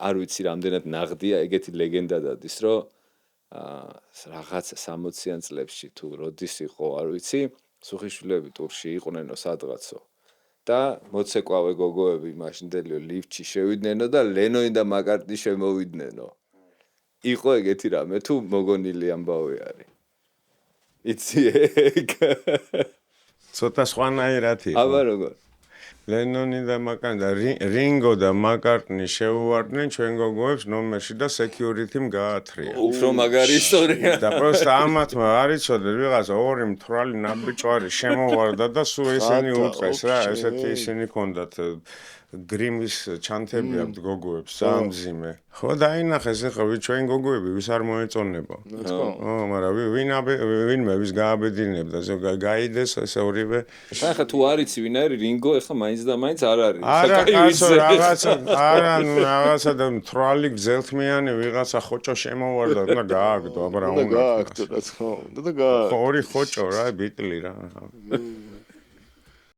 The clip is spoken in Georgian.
არ ვიცი რამდენად ნაღდია ეგეთი ლეგენდა დადის, რომ რაღაც 60-იან წლებში თუ როდის იყო, არ ვიცი, სუხიშვილები ტურში იყვნენო სადღაცო და მოცეკვავე გოგოები მაშინდელი ლიფტში შევიდნენო და ლენონი და მაკარტნი შემოვიდნენ. იყო ეგეთი რამე თუ მოგონილი ამბავი არის. იცი ეგ. ცოტა სხვანაირად იყო. აბა როგორ? ლენონი და მაკარტნი და რინგო და მაკარტნი შეუვარდნენ ჩვენ გოგოებს ნომერში და security-მ გაათრია. უფრო მაგარი ისტორია. და პროსტა ამათმა არ იცოდნენ ვიღაცა ორი მთვრალი ნაბიჯვარი შემოვარდა და სულ ესენი უტყეს რა, ესეთი ისინი ქონდათ გრიმის ჩანთები აქვთ გოგოებს, სამძიმე. ხო დაინახეს ახლა ჩვენ გოგოები ვის არ მოეწონება. მაგრამ ვინმე ვის გააბედინებდა, გაიდეს ეს ორივე. ახლა თუ არ იცი ვინ არის რინგო, ახლა მაინც და მაინც არ არის. არა, კაცო, რაღაცა და მთვრალი გზელთმიანი ვიღაცა ხოჭო შემოვარდა და გააგდო, აბა რა უნდა. და გააგდო რა თქმა უნდა და გააგდო. ორი ხოჭო რა, ბიტლი რა.